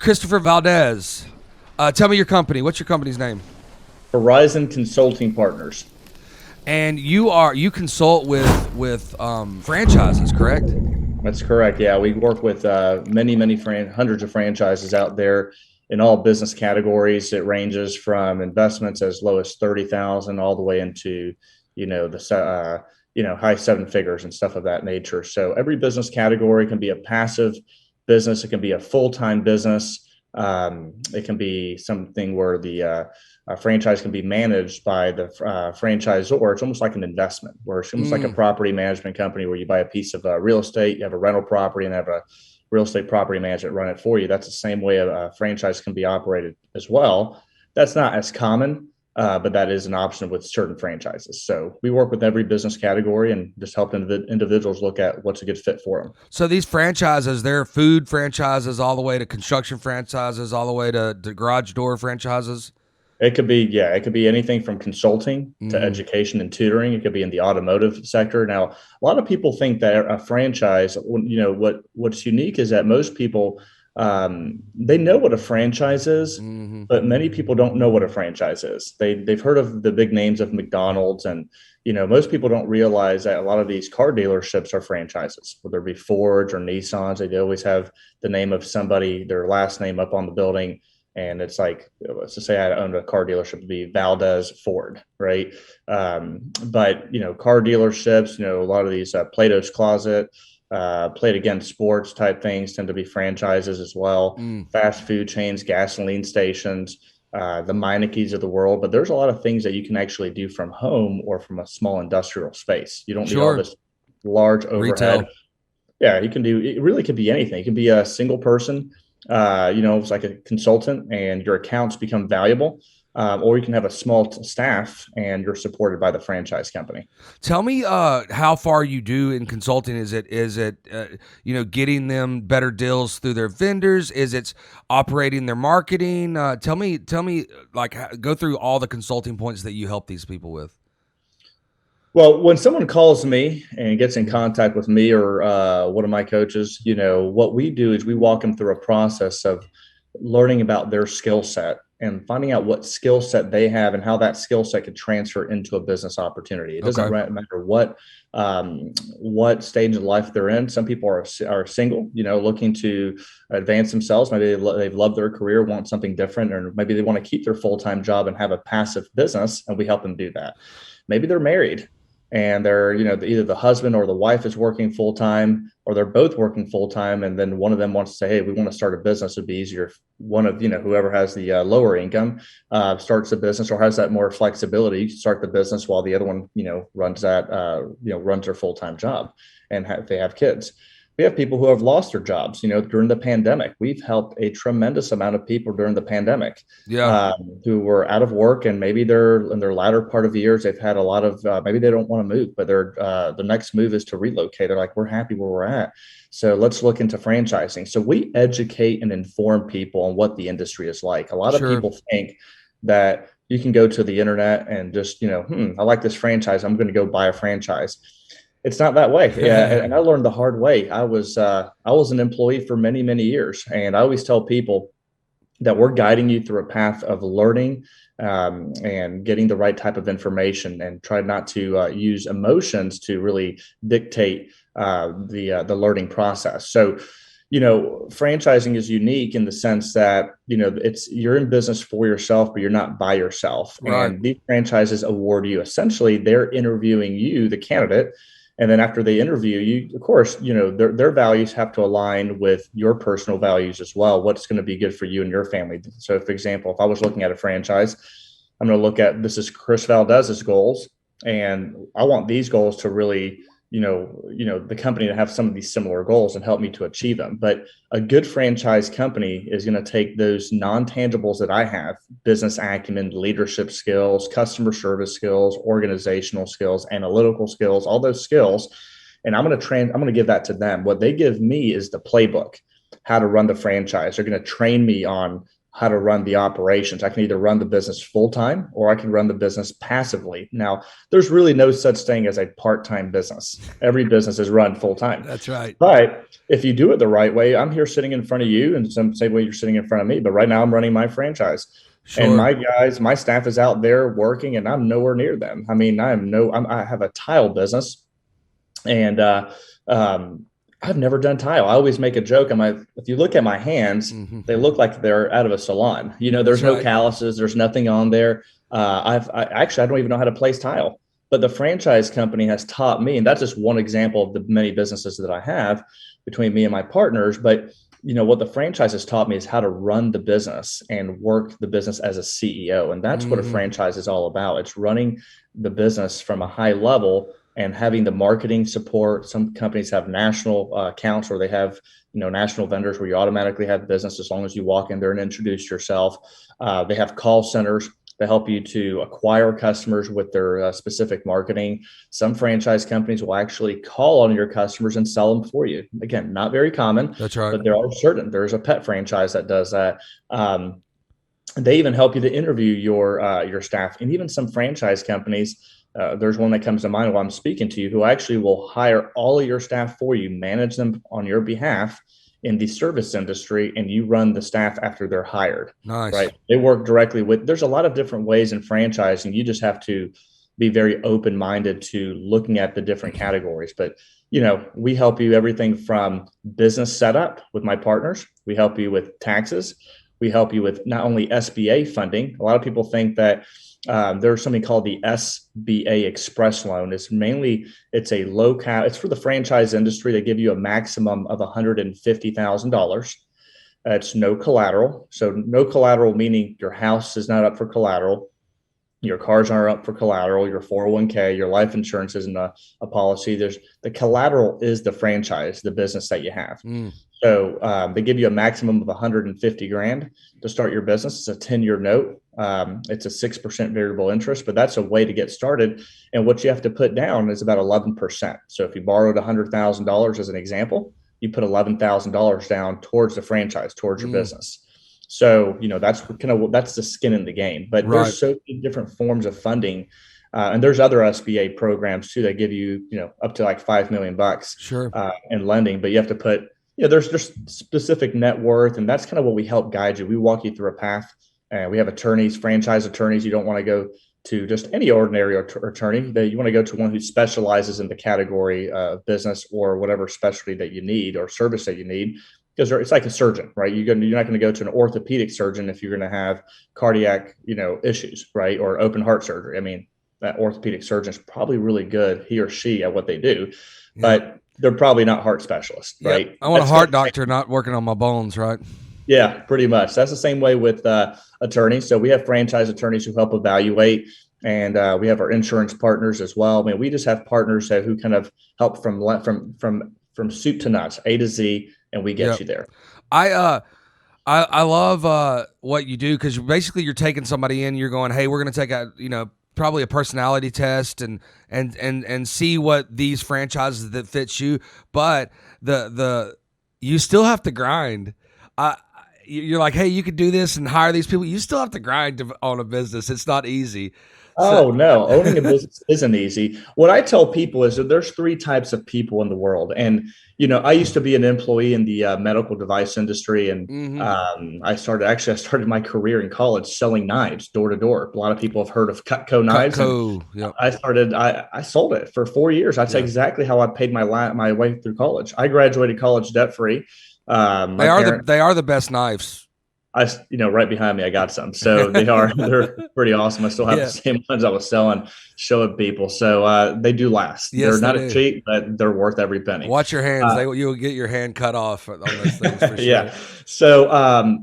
Christopher Valdes. Tell me your company. What's your company's name? Horizon Consulting Partners. And you consult with franchises, correct? That's correct. Yeah, we work with many hundreds of franchises out there in all business categories. It ranges from investments as low as 30,000 all the way into, the high seven figures and stuff of that nature. So every business category can be a passive business. It can be a full-time business. It can be something where the franchise can be managed by the franchisor. It's almost like an investment, where it's almost like a property management company where you buy a piece of real estate, you have a rental property, and have a real estate property management run it for you. That's the same way a franchise can be operated as well. That's not as common, but that is an option with certain franchises. So we work with every business category and just help individuals look at what's a good fit for them. So these franchises, they're food franchises all the way to construction franchises, all the way to garage door franchises. It could be, yeah, it could be anything from consulting to education and tutoring. It could be in the automotive sector. Now, a lot of people think that a franchise, what's unique is that most people, they know what a franchise is, but many people don't know what a franchise is. They've heard of the big names of McDonald's, and most people don't realize that a lot of these car dealerships are franchises, whether it be Fords or Nissans. They always have the name of somebody, their last name up on the building. And it's like, let's just say I owned a car dealership, it'd be Valdes Ford, right? But car dealerships, a lot of these Plato's Closet, Play It Again Sports type things tend to be franchises as well. Fast food chains, gasoline stations, the Meineke's of the world. But there's a lot of things that you can actually do from home or from a small industrial space. You don't need all this large overhead. Retail. Yeah, you can do, it really could be anything. It could be a single person. It's like a consultant and your accounts become valuable, or you can have a small staff and you're supported by the franchise company. Tell me how far you do in consulting. Is it getting them better deals through their vendors? Is it operating their marketing? Tell me, go through all the consulting points that you help these people with. Well, when someone calls me and gets in contact with me or one of my coaches, what we do is we walk them through a process of learning about their skill set and finding out what skill set they have and how that skill set could transfer into a business opportunity. It doesn't matter what stage of life they're in. Some people are single, looking to advance themselves. Maybe they've loved their career, want something different, or maybe they want to keep their full-time job and have a passive business, and we help them do that. Maybe they're married and they're, either the husband or the wife is working full time, or they're both working full time. And then one of them wants to say, hey, we want to start a business. It'd be easier if one of, whoever has the lower income starts a business or has that more flexibility. You can start the business while the other one, runs their full time job, and they have kids. We have people who have lost their jobs, during the pandemic. We've helped a tremendous amount of people during the pandemic, who were out of work, and maybe they're in their latter part of the years. They've had a lot of, maybe they don't want to move, but the next move is to relocate. They're like, we're happy where we're at. So let's look into franchising. So we educate and inform people on what the industry is like. A lot of people think that you can go to the internet and just, I like this franchise, I'm going to go buy a franchise. It's not that way. Yeah. And I learned the hard way. I was an employee for many, many years. And I always tell people that we're guiding you through a path of learning and getting the right type of information, and try not to use emotions to really dictate the learning process. So, franchising is unique in the sense that, you're in business for yourself, but you're not by yourself. Right. And these franchises award you, essentially, they're interviewing you, the candidate. And then after they interview you, of course, their values have to align with your personal values as well. What's going to be good for you and your family. So, for example, if I was looking at a franchise, I'm going to look at, this is Chris Valdez's goals, and I want these goals to really, the company to have some of these similar goals and help me to achieve them. But a good franchise company is going to take those non-tangibles that I have: business acumen, leadership skills, customer service skills, organizational skills, analytical skills, all those skills. And I'm going to give that to them. What they give me is the playbook, how to run the franchise. They're going to train me on how to run the operations. I can either run the business full time or I can run the business passively. Now, there's really no such thing as a part-time business. Every business is run full time. That's right. But if you do it the right way, I'm here sitting in front of you, and some same way you're sitting in front of me. But right now, I'm running my franchise, and Sure. my guys, my staff is out there working, and I'm nowhere near them. I mean, I have a tile business, and I've never done tile. I always make a joke. If you look at my hands, they Hmm. look like they're out of a salon. That's There's no right. calluses, there's nothing on there. I don't even know how to place tile, but the franchise company has taught me, and that's just one example of the many businesses that I have between me and my partners. But what the franchise has taught me is how to run the business and work the business as a CEO, and that's what a Hmm. franchise is all about. It's running the business from a high level and having the marketing support. Some companies have national accounts where they have national vendors where you automatically have business as long as you walk in there and introduce yourself. They have call centers to help you to acquire customers with their specific marketing. Some franchise companies will actually call on your customers and sell them for you. Again, not very common, That's right. but there's a pet franchise that does that. They even help you to interview your staff, and even some franchise companies. There's one that comes to mind while I'm speaking to you, who actually will hire all of your staff for you, manage them on your behalf in the service industry, and you run the staff after they're hired. Nice. Right? They work directly with. There's a lot of different ways in franchising. You just have to be very open minded to looking at the different categories. But we help you everything from business setup with my partners. We help you with taxes. We help you with not only SBA funding. A lot of people think that there's something called the SBA Express Loan. It's a low cap. It's for the franchise industry. They give you a maximum of $150,000. It's no collateral. So no collateral meaning your house is not up for collateral. Your cars aren't up for collateral. Your 401k, your life insurance isn't a policy. There's the collateral is the franchise, the business that you have. Mm. So they give you a maximum of 150 grand to start your business. It's a 10-year note. It's a 6% variable interest, but that's a way to get started. And what you have to put down is about 11%. So if you borrowed $100,000 as an example, you put $11,000 down towards the franchise, towards your Mm. business. So that's the skin in the game. But Right. there's so many different forms of funding. And there's other SBA programs too that give you, up to like 5 million bucks Sure. in lending, but you have to put there's specific net worth, and that's kind of what we help guide you. We walk you through a path, and we have attorneys, franchise attorneys. You don't want to go to just any ordinary attorney. That you want to go to one who specializes in the category of business or whatever specialty that you need or service that you need. Because it's like a surgeon, right? You're not going to go to an orthopedic surgeon if you're going to have cardiac, issues, right? Or open heart surgery. I mean, that orthopedic surgeon is probably really good, he or she, at what they do, Yep. but they're probably not heart specialists, Yep. right? I want a That's kind heart of the same. doctor, not working on my bones, right? Yeah, pretty much. That's the same way with attorneys. So we have franchise attorneys who help evaluate, and we have our insurance partners as well. I mean, we just have partners who kind of help from soup to nuts, A to Z, and we get Yep. you there. I I love what you do because basically you're taking somebody in. You're going, hey, we're going to take a probably a personality test and see what these franchises that fits you. But the you still have to grind. You're like, hey, you could do this and hire these people. You still have to grind on a business. It's not easy. So Oh no, owning a business isn't easy. What I tell people is that there's three types of people in the world, and I used to be an employee in the medical device industry, and mhm. I started my career in college selling knives door to door. A lot of people have heard of Cutco knives, and Cutco, yep, I sold it for 4 years. That's yeah. exactly how I paid my way through college. I graduated college debt free. My parents They are the best knives. right behind me, I got some. So they're pretty awesome. I still have the Yeah. same ones I was selling, showing people. So they do last. They're Yes, they not as do. cheap, but they're worth every penny. Watch your hands. Uh, You'll get your hand cut off on those things for yeah. sure. So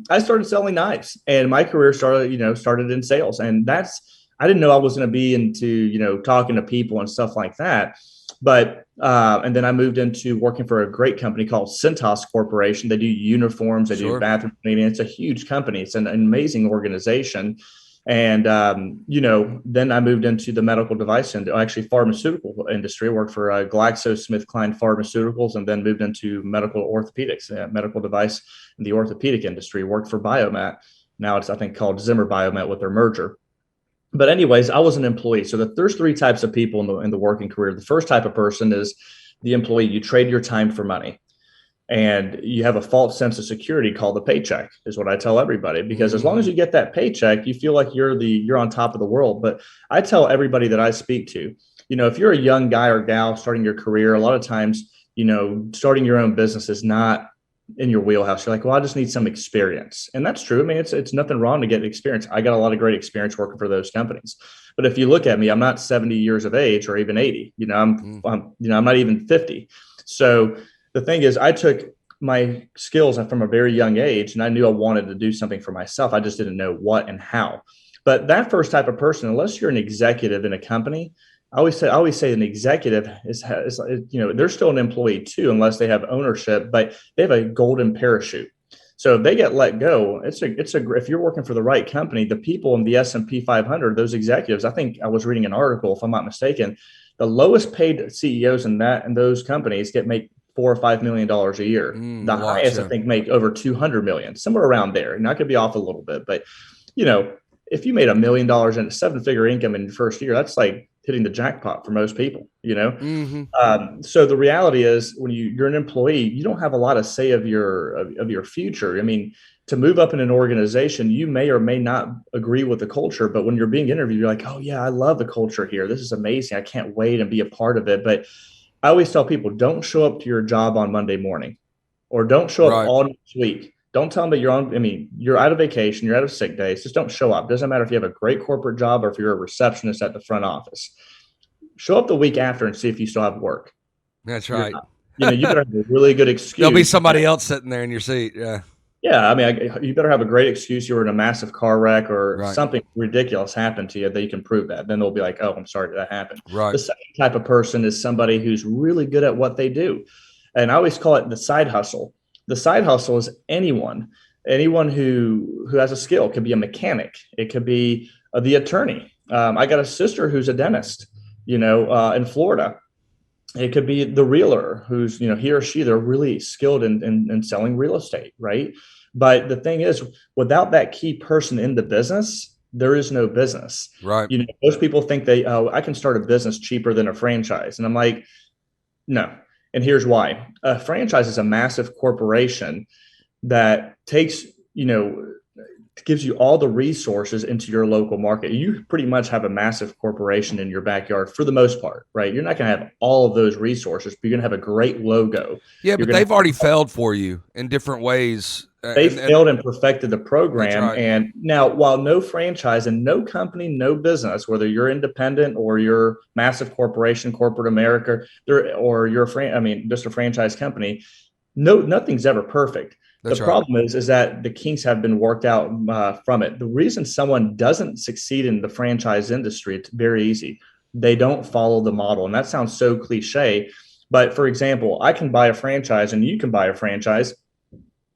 I started selling knives, and my career started in sales, and I didn't know I was going to be into talking to people and stuff like that. But and then I moved into working for a great company called Cintas Corporation. They do uniforms, they do Sure. bathroom cleaning. It's a huge company. It's an amazing organization. And then I moved into the medical device and actually pharmaceutical industry. I worked for GlaxoSmithKline Pharmaceuticals, and then moved into medical orthopedics, medical device in the orthopedic industry. Worked for Biomat, Now it's, I think, called Zimmer Biomet with their merger. But anyways, I was an employee. So there's three types of people in the working career. The first type of person is the employee. You trade your time for money, and you have a false sense of security called the paycheck, is what I tell everybody, because as long as you get that paycheck, you feel like you're on top of the world. But I tell everybody that I speak to, if you're a young guy or gal starting your career, a lot of times, starting your own business is not in your wheelhouse. You're like, well, I just need some experience. And that's true. I mean, it's nothing wrong to get experience. I got a lot of great experience working for those companies. But if you look at me, I'm not 70 years of age or even 80. I'm not even 50. So the thing is, I took my skills from a very young age, and I knew I wanted to do something for myself. I just didn't know what and how. But that first type of person, unless you're an executive in a company, I always say an executive is they're still an employee too, unless they have ownership, but they have a golden parachute. So if they get let go, if you're working for the right company, the people in the S&P 500, those executives, I think I was reading an article, if I'm not mistaken, the lowest paid CEOs in those companies make $4 or $5 million a year. The highest, I think, make over 200 million, somewhere around there. And I could be off a little bit, but if you made $1 million in a seven-figure income in your first year, that's like hitting the jackpot for most people. So the reality is, when you're an employee, you don't have a lot of say of your future. I mean, to move up in an organization, you may or may not agree with the culture, but when you're being interviewed, you're like, oh yeah, I love the culture here. This is amazing. I can't wait and be a part of it. But I always tell people, don't show up to your job on Monday morning, or don't show up all next week. Don't tell them that you're out of vacation, you're out of sick days. Just don't show up. Doesn't matter if you have a great corporate job or if you're a receptionist at the front office. Show up the week after and see if you still have work. That's right. You better have a really good excuse. There'll be somebody else sitting there in your seat. Yeah. Yeah. I mean, you better have a great excuse. You were in a massive car wreck or something ridiculous happened to you that you can prove that. Then they'll be like, oh, I'm sorry that happened. Right. The second type of person is somebody who's really good at what they do. And I always call it the side hustle. The side hustle is anyone who has a skill. It could be a mechanic. It could be the attorney. I got a sister who's a dentist, in Florida. It could be the realtor who's, he or she, they're really skilled in selling real estate, right? But the thing is, without that key person in the business, there is no business. Right. Most people think I can start a business cheaper than a franchise. And I'm like, no. And here's why. A franchise is a massive corporation that takes, gives you all the resources into your local market. You pretty much have a massive corporation in your backyard for the most part, right? You're not going to have all of those resources, but you're going to have a great logo. Yeah, but they've already failed for you in different ways. They failed and perfected the program. Right. And now, while no franchise and no company, no business, whether you're independent or you're massive corporation, corporate America, or you're just a franchise company, nothing's ever perfect. The problem is that the kinks have been worked out from it. The reason someone doesn't succeed in the franchise industry, it's very easy. They don't follow the model. And that sounds so cliche. But for example, I can buy a franchise and you can buy a franchise,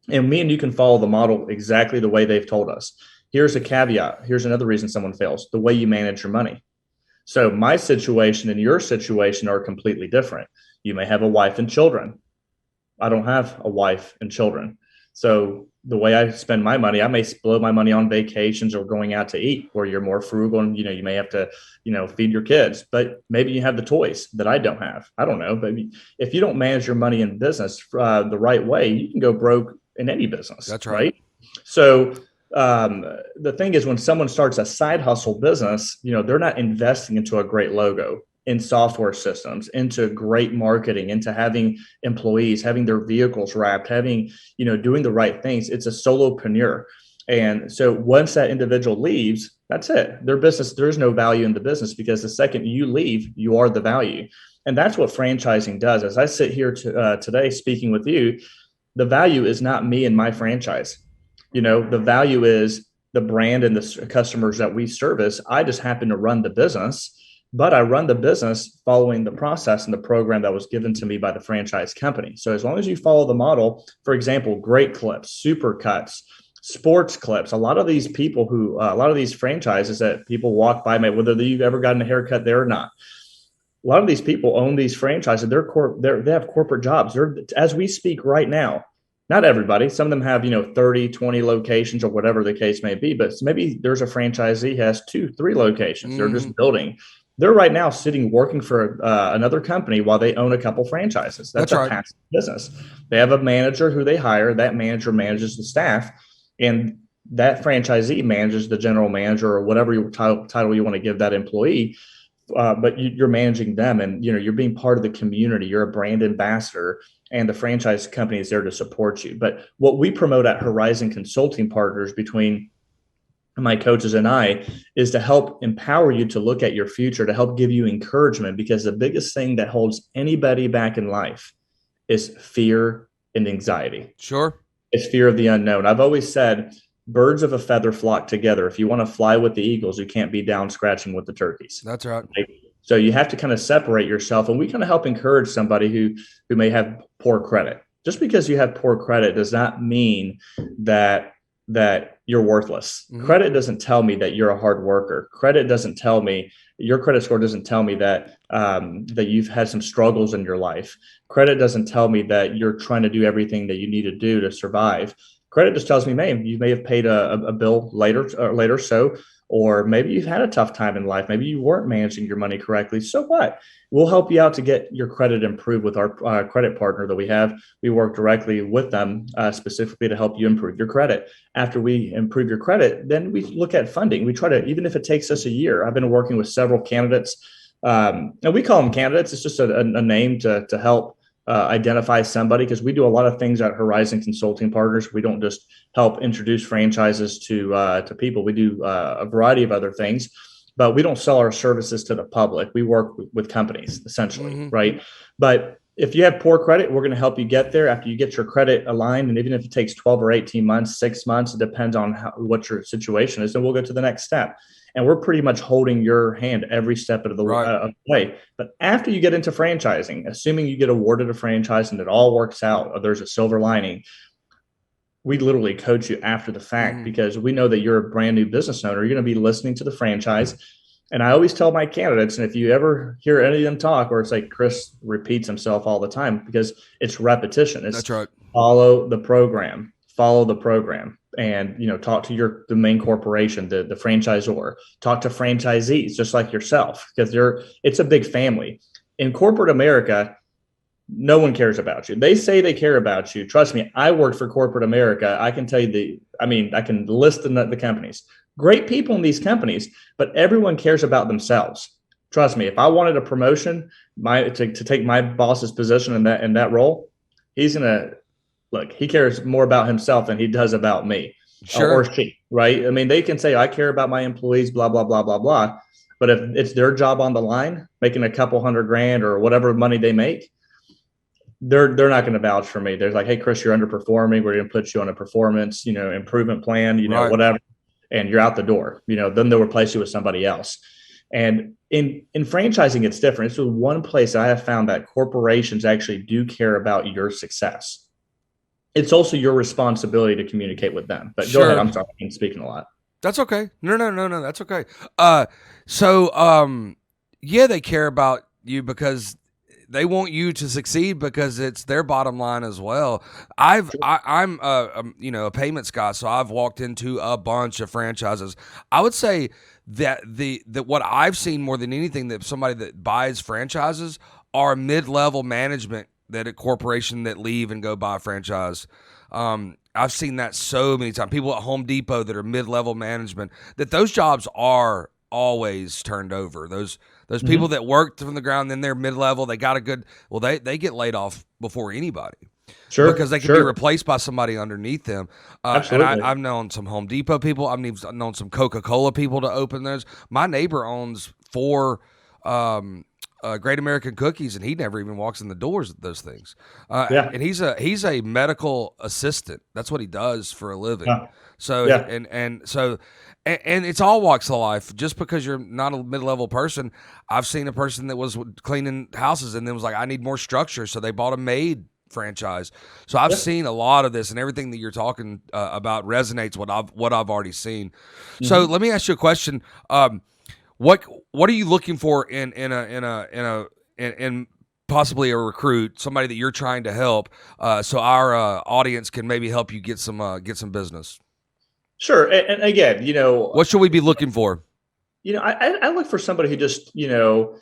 and me and you can follow the model exactly the way they've told us. Here's a caveat. Here's another reason someone fails: the way you manage your money. So my situation and your situation are completely different. You may have a wife and children. I don't have a wife and children. So the way I spend my money, I may blow my money on vacations or going out to eat, where you're more frugal and, you may have to, feed your kids, but maybe you have the toys that I don't have. I don't know. But if you don't manage your money in business the right way, you can go broke in any business. That's right. So the thing is, when someone starts a side hustle business, they're not investing into a great logo, in software systems, into great marketing, into having employees, having their vehicles wrapped, having, doing the right things. It's a solopreneur. And so once that individual leaves, that's it. Their business, there's no value in the business, because the second you leave, you are the value. And that's what franchising does. As I sit here today speaking with you, the value is not me and my franchise. The value is the brand and the customers that we service. I just happen to run the business. But I run the business following the process and the program that was given to me by the franchise company. So as long as you follow the model, for example, great clips, super cuts, sports clips, a lot of these franchises that people walk by, whether you've ever gotten a haircut there or not, a lot of these people own these franchises. They have corporate jobs. As we speak right now, Not everybody. Some of them have, 30, 20 locations or whatever the case may be. But maybe there's a franchisee has 2, 3 locations. They're Mm-hmm. just building. They're right now sitting working for another company while they own a couple franchises. That's That's a right. passive business. They have a manager who they hire. That manager manages the staff, and that franchisee manages the general manager or whatever your title you want to give that employee. But you're managing them, and you're being part of the community. You're a brand ambassador, and the franchise company is there to support you. But what we promote at Horizon Consulting Partners, between my coaches and I, is to help empower you to look at your future, to help give you encouragement, because the biggest thing that holds anybody back in life is fear and anxiety. Sure. It's fear of the unknown. I've always said birds of a feather flock together. If you want to fly with the eagles, you can't be down scratching with the turkeys. That's right. Right? So you have to kind of separate yourself. And we kind of help encourage somebody who may have poor credit. Just because you have poor credit does not mean that you're worthless. Mm-hmm. Credit doesn't tell me that you're a hard worker. Credit doesn't tell me, your credit score doesn't tell me that that you've had some struggles in your life. Credit doesn't tell me that you're trying to do everything that you need to do to survive. Credit just tells me, man, you may have paid a bill later so, or maybe you've had a tough time in life. Maybe you weren't managing your money correctly. So what? We'll help you out to get your credit improved with our credit partner that we have. We work directly with them specifically to help you improve your credit. After we improve your credit, then we look at funding. We try to, even if it takes us a year. I've been working with several candidates, and we call them candidates. It's just a name to help identify somebody, because we do a lot of things at Horizon Consulting Partners. We don't just help introduce franchises to people. We do a variety of other things, but we don't sell our services to the public. We work with companies essentially, Mm-hmm. right? But if you have poor credit, we're going to help you get there after you get your credit aligned. And even if it takes 12 or 18 months, 6 months, it depends on what your situation is. Then we'll go to the next step. And we're pretty much holding your hand every step of the way. But after you get into franchising, assuming you get awarded a franchise and it all works out, or there's a silver lining, we literally coach you after the fact, Mm-hmm. because we know that you're a brand new business owner. You're going to be listening to the franchise. And I always tell my candidates, and if you ever hear any of them talk, or it's like Chris repeats himself all the time, because it's repetition. It's That's right. follow the program, and talk to the main corporation, the franchisor, talk to franchisees just like yourself, because it's a big family. In corporate America, no one cares about you. They say they care about you. Trust me, I worked for corporate America. I can tell you I can list the companies. Great people in these companies, but everyone cares about themselves. Trust me, if I wanted a promotion, to take my boss's position in that role, he's gonna look. He cares more about himself than he does about me. Sure. Or she, right? I mean, they can say, I care about my employees, blah, blah, blah, blah, blah. But if it's their job on the line, making a couple $100,000 or whatever money they make, they're not going to vouch for me. They're like, hey, Chris, you're underperforming. We're going to put you on a performance, improvement plan, Right. whatever. And you're out the door, then they'll replace you with somebody else. And in franchising, it's different. It's one place I have found that corporations actually do care about your success. It's also your responsibility to communicate with them. But Sure. Go ahead. I'm sorry. I'm speaking a lot. That's okay. No. That's okay. Yeah, they care about you because they want you to succeed, because it's their bottom line as well. I'm a payments guy, so I've walked into a bunch of franchises. I would say that what I've seen more than anything, that somebody that buys franchises are mid-level management that a corporation that leave and go buy a franchise. I've seen that so many times. People at Home Depot that are mid-level management, that those jobs are always turned over. Those people that worked from the ground, then they're mid-level, they got a good, they get laid off before anybody. Sure. Because they can be replaced by somebody underneath them. Absolutely. And I've known some Home Depot people. I've known some Coca-Cola people to open those. My neighbor owns 4 Great American Cookies, and he never even walks in the doors of those things. And he's a medical assistant. That's what he does for a living. So and it's all walks of life. Just because you're not a mid-level person, I've seen a person that was cleaning houses and then was like, I need more structure, so they bought a maid franchise. So I've seen a lot of this, and everything that you're talking about resonates what I've already seen. So let me ask you a question. What are you looking for in possibly a recruit, somebody that you're trying to help, so our audience can maybe help you get some business? Sure. And again, What should we be looking for? I look for somebody who just, who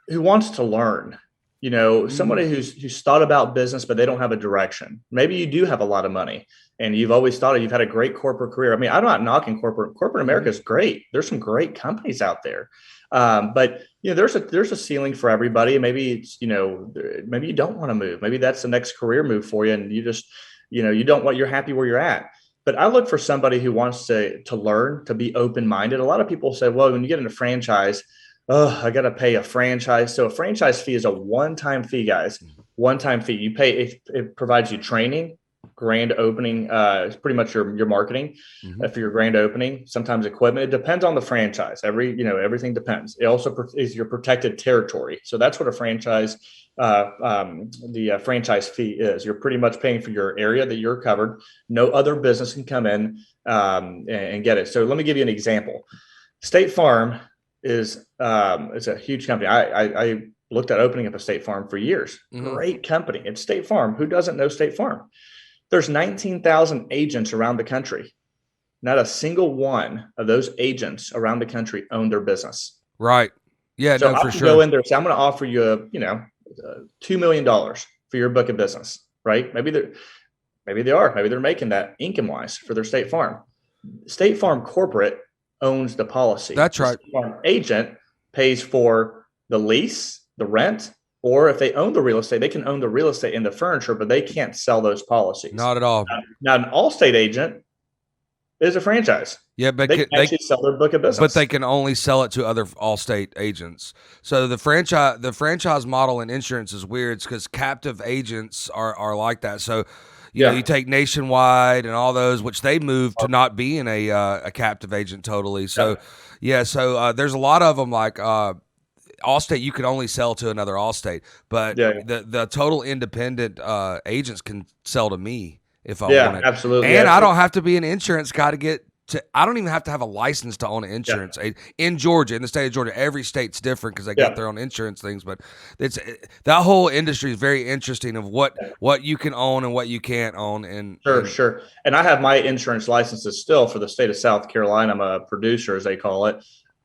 wants to learn, Mm-hmm. somebody who's thought about business, but they don't have a direction. Maybe you do have a lot of money and you've always thought you've had a great corporate career. I mean, I'm not knocking corporate Mm-hmm. America is great. There's some great companies out there. But there's a ceiling for everybody. Maybe it's, maybe you don't want to move. Maybe that's the next career move for you. And you just, you don't want, you're happy where you're at. But I look for somebody who wants to learn, to be open-minded. A lot of people say, well, when you get into franchise, oh, I got to pay a franchise. So a franchise fee is a one-time fee, guys. One-time fee. You pay, it provides you training, grand opening. It's pretty much your marketing Mm-hmm. for your grand opening. Sometimes equipment. It depends on the franchise. Everything depends. It also is your protected territory. So that's what a franchise, the franchise fee is. You're pretty much paying for your area that you're covered. No other business can come in and get it. So let me give you an example. State Farm is a huge company. I looked at opening up a State Farm for years. Mm-hmm. Great company. It's State Farm. Who doesn't know State Farm? There's 19,000 agents around the country. Not a single one of those agents around the country own their business. Right. Yeah. So No, I for can go sure. in there and say, I'm going to offer you $2 million for your book of business, right? Maybe they're making that income wise for their State Farm. State Farm corporate owns the policy. That's The right. State Farm agent pays for the lease, the rent, or if they own the real estate, they can own the real estate and the furniture, but they can't sell those policies. Not at all. Now, an Allstate agent is a franchise. Yeah, but They can actually sell their book of but they business. can only sell it to other Allstate agents. So the franchise model in insurance is weird because captive agents are like that. So you Yeah. take Nationwide and all those, which they moved to not being a captive agent totally. So Yeah. there's a lot of them like Allstate. You can only sell to another Allstate, but Yeah. the total independent agents can sell to me if I Yeah. wanted, Absolutely. and I don't have to be an insurance guy to get to. I don't even have to have a license to own an Yeah. insurance in Georgia. In the state of Georgia, every state's different because they got Yeah. their own insurance things. But it's that whole industry is very interesting of what you can own and what you can't own. Sure, And sure. And I have my insurance licenses still for the state of South Carolina. I'm a producer, as they call it.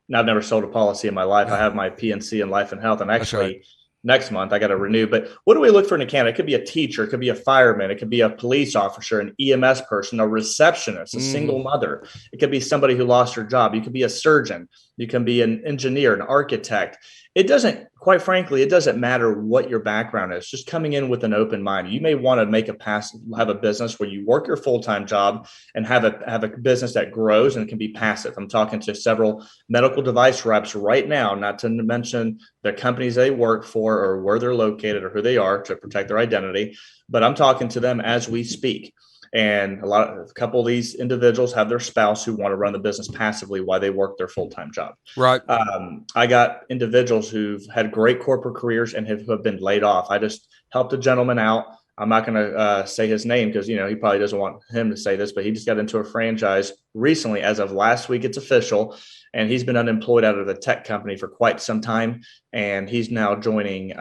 And I've never sold a policy in my life. I have my PNC in life and health. And that's right. actually, next month I got to renew. But what do we look for in a candidate? It could be a teacher, it could be a fireman, it could be a police officer, an EMS person, a receptionist, a single mother. It could be somebody who lost her job. You could be a surgeon. You can be an engineer, an architect. It doesn't, quite frankly, it doesn't matter what your background is. Just coming in with an open mind. You may want to have a business where you work your full-time job and have a business that grows and can be passive. I'm talking to several medical device reps right now, not to mention the companies they work for or where they're located or who they are to protect their identity. But I'm talking to them as we speak. And a couple of these individuals have their spouse who want to run the business passively while they work their full-time job. Right. I got individuals who've had great corporate careers and who have been laid off. I just helped a gentleman out. I'm not going to say his name because, he probably doesn't want him to say this, but he just got into a franchise recently. As of last week, it's official. And he's been unemployed out of the tech company for quite some time. And he's now joining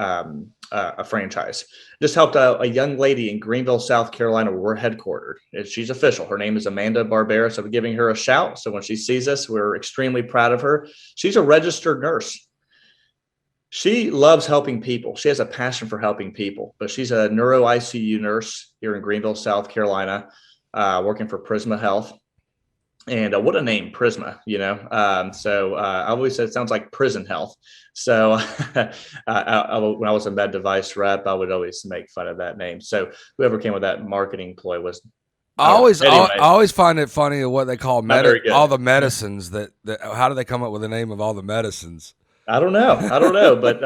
a franchise. Just helped out a young lady in Greenville, South Carolina, where we're headquartered. She's official. Her name is Amanda Barbera. So I'm giving her a shout. So when she sees us, we're extremely proud of her. She's a registered nurse. She loves helping people. She has a passion for helping people, but she's a neuro ICU nurse here in Greenville, South Carolina, working for Prisma Health. And what a name, Prisma, I always said it sounds like prison health. So when I was a med device rep, I would always make fun of that name. So whoever came with that marketing ploy was, I I don't always, know. I Anyways, always find it funny what they call not very good. all the medicines that how do they come up with the name of all the medicines? I don't know, but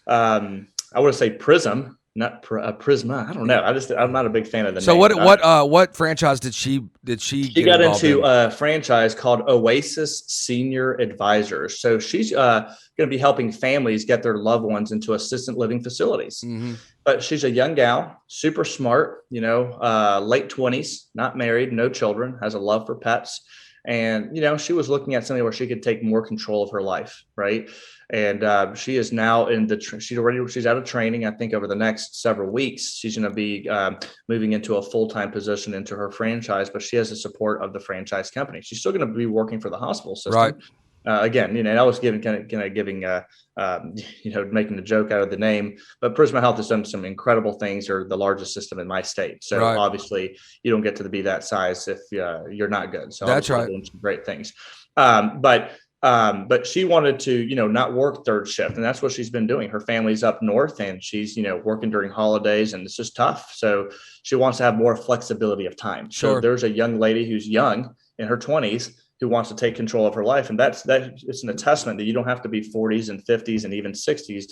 I would say Prism, not Prisma. I don't know. I'm not a big fan of the So name. what franchise did she She get got involved into in? a franchise called Oasis Senior Advisors. So she's going to be helping families get their loved ones into assisted living facilities. Mm-hmm. But she's a young gal, super smart, late 20s, not married, no children, has a love for pets. And, she was looking at something where she could take more control of her life. Right. And she is now she's out of training. I think over the next several weeks, she's going to be moving into a full-time position into her franchise, but she has the support of the franchise company. She's still going to be working for the hospital Right. system. Again, I was giving making a joke out of the name, but Prisma Health has done some incredible things. They're the largest system in my state. So Right. obviously you don't get to be that size if you're not good. So That's obviously right. doing some great things. But she wanted to, not work third shift. And that's what she's been doing. Her family's up north and she's, working during holidays and it's just tough. So she wants to have more flexibility of time. So Sure. there's a young lady who's young in her 20s who wants to take control of her life. And that it's an attestament that you don't have to be 40s and 50s and even 60s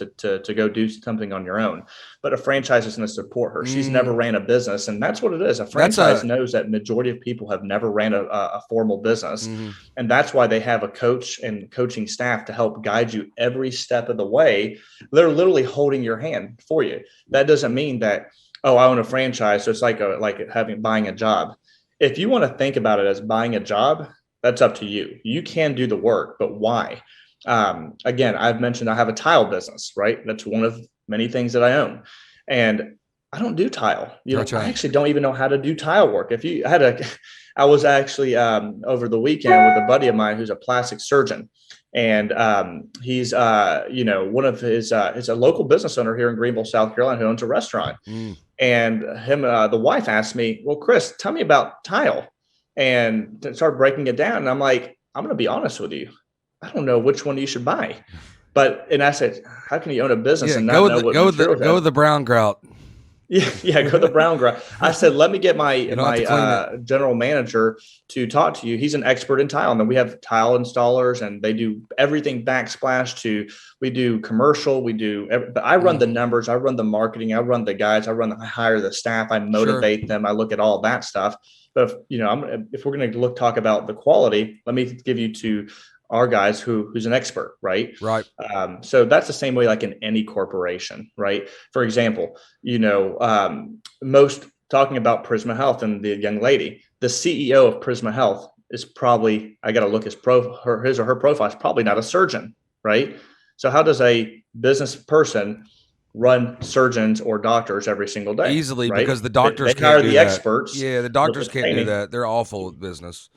to go do something on your own. But a franchise is going to support her. She's never ran a business. And that's what it is. A franchise knows that majority of people have never ran a formal business. And that's why they have a coach and coaching staff to help guide you every step of the way. They're literally holding your hand for you. That doesn't mean that, oh, I own a franchise, so it's like buying a job. If you want to think about it as buying a job, that's up to you. You can do the work, but why? Again, I've mentioned I have a tile business, right? That's one of many things that I own. And I don't do tile. That's I right. actually don't even know how to do tile work. I was actually over the weekend with a buddy of mine who's a plastic surgeon. And he's, one of his, it's a local business owner here in Greenville, South Carolina, who owns a restaurant. And the wife asked me, well, Chris, tell me about tile, and started breaking it down. And I'm like, I'm going to be honest with you. I don't know which one you should buy. And I said, how can you own a business and not know what materials? Go with the brown grout. Yeah, go the brown grout. I said, let me get my general manager to talk to you. He's an expert in tile. And then we have tile installers, and they do everything backsplash we do commercial, but I run the numbers, I run the marketing, I run the guys, I hire the staff, I motivate them, I look at all that stuff. But if we're going to talk about the quality, let me give you to our guys who's an expert, right? Right. So that's the same way, like in any corporation, right? For example, most talking about Prisma Health and the young lady, the CEO of Prisma Health is probably, I got to look his or her profile, is probably not a surgeon, right? So how does a business person run surgeons or doctors every single day? Easily, right? Because the doctors they can't hire do the that. experts. Yeah, the doctors can't do that. They're awful at business.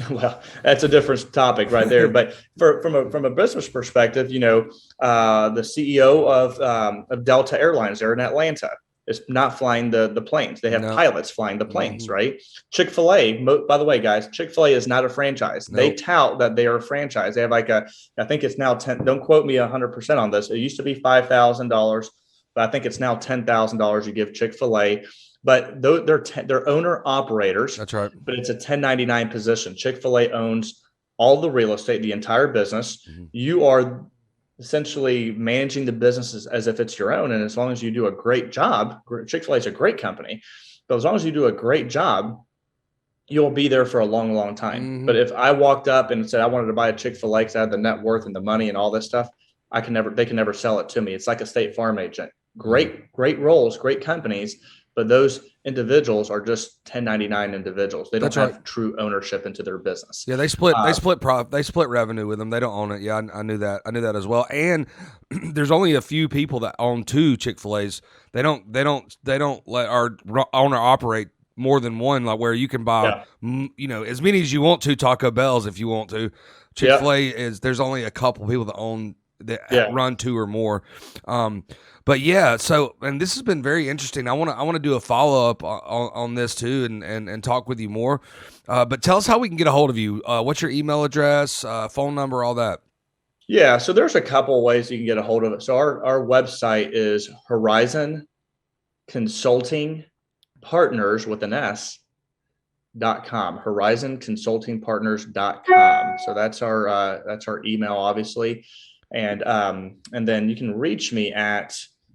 Well, that's a different topic right there. But from a business perspective, the CEO of Delta Airlines, they're in Atlanta, is not flying the planes. They have pilots flying the planes, right? Chick-fil-A, by the way, guys, Chick-fil-A is not a franchise. Nope. They tout that they are a franchise. They have I think it's now 10. Don't quote me 100% on this. It used to be $5,000, but I think it's now $10,000 you give Chick-fil-A. But they're owner operators. That's right. But it's a 1099 position. Chick-fil-A owns all the real estate, the entire business. You are essentially managing the business as if it's your own. And as long as you do a great job, Chick-fil-A is a great company, but as long as you do a great job, you'll be there for a long, long time. But if I walked up and said I wanted to buy a Chick-fil-A because I had the net worth and the money and all this stuff, they can never sell it to me. It's like a State Farm agent. Great roles, great companies. But those individuals are just 1099 individuals. They don't have true ownership into their business. Yeah, they split revenue with them. They don't own it. Yeah, I knew that. I knew that as well. And there's only a few people that own two Chick-fil-A's. They don't let our owner operate more than one, like where you can buy as many as you want to Taco Bell's if you want to. Chick-fil-A there's only a couple people that own that run two or more. But yeah, so, and this has been very interesting. I want to do a follow-up on this too and talk with you more. But tell us how we can get a hold of you. What's your email address, phone number, all that? Yeah, so there's a couple of ways you can get a hold of it. So our website is Horizon Consulting Partners with an S.com, horizonconsultingpartners.com. So that's our email, obviously. And then you can reach me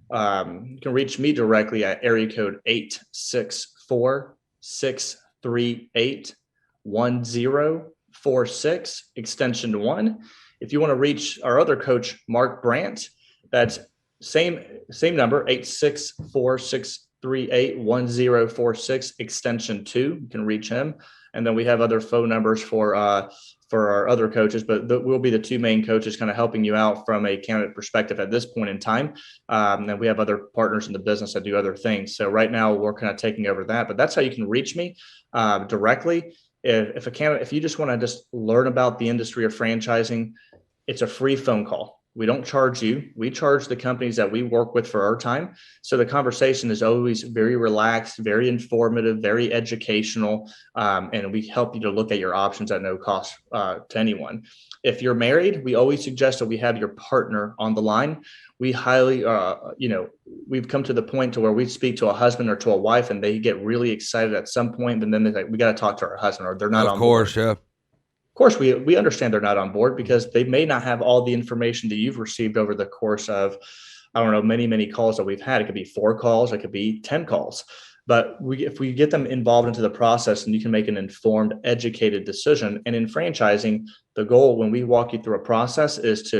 directly at area code 864-638-1046, extension 1. If you want to reach our other coach, Mark Brandt, that's same number, 864-638-1046, extension 2. You can reach him. and then we have other phone numbers for our other coaches, but we'll be the two main coaches kind of helping you out from a candidate perspective at this point in time. And we have other partners in the business that do other things. So right now we're kind of taking over that, but that's how you can reach me directly. If you just want to just learn about the industry of franchising, it's a free phone call. We don't charge you. We charge the companies that we work with for our time. So the conversation is always very relaxed, very informative, very educational. And we help you to look at your options at no cost to anyone. If you're married, we always suggest that we have your partner on the line. We highly, we've come to the point to where we speak to a husband or to a wife and they get really excited at some point, but then they're like, we got to talk to our husband, or they're not on board. Of course, yeah. Of course, we understand they're not on board because they may not have all the information that you've received over the course of, I don't know, many calls that we've had. It could be 4 calls, it could be 10 calls. But if we get them involved into the process, and you can make an informed, educated decision. And in franchising, the goal when we walk you through a process is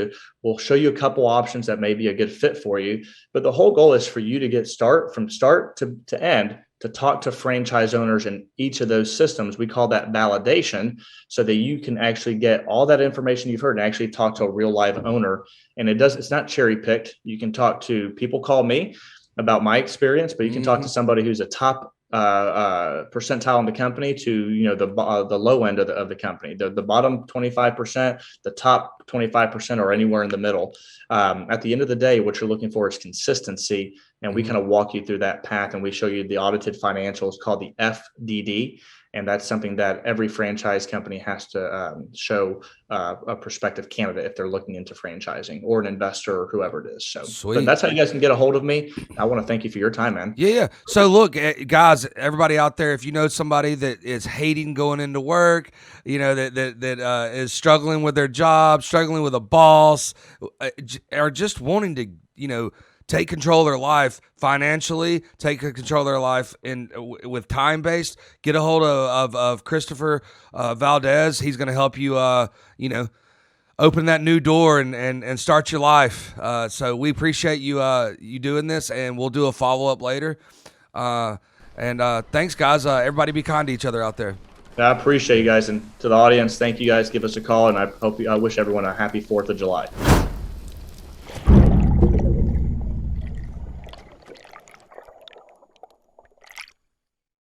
we'll show you a couple options that may be a good fit for you. But the whole goal is for you to get from start to end, to talk to franchise owners in each of those systems. We call that validation, so that you can actually get all that information you've heard and actually talk to a real live owner. And it's not cherry picked. You can talk to people, call me about my experience, but you can talk to somebody who's a top percentile in the company to the low end of the company, the bottom 25%, the top 25%, or anywhere in the middle. At the end of the day, what you're looking for is consistency, and we kind of walk you through that path, and we show you the audited financials called the FDD. And that's something that every franchise company has to show a prospective candidate if they're looking into franchising, or an investor, or whoever it is. So, but that's how you guys can get a hold of me. I want to thank you for your time, man. Yeah. So look, guys, everybody out there, if you know somebody that is hating going into work, that is struggling with their job, struggling with a boss, or just wanting to, take control of their life financially, take control of their life with time based, get a hold of Christopher Valdes. He's going to help you, open that new door and start your life. So we appreciate you doing this, and we'll do a follow up later. Thanks, guys. Everybody be kind to each other out there. I appreciate you guys, and to the audience, thank you guys. Give us a call, and I wish everyone a happy 4th of July.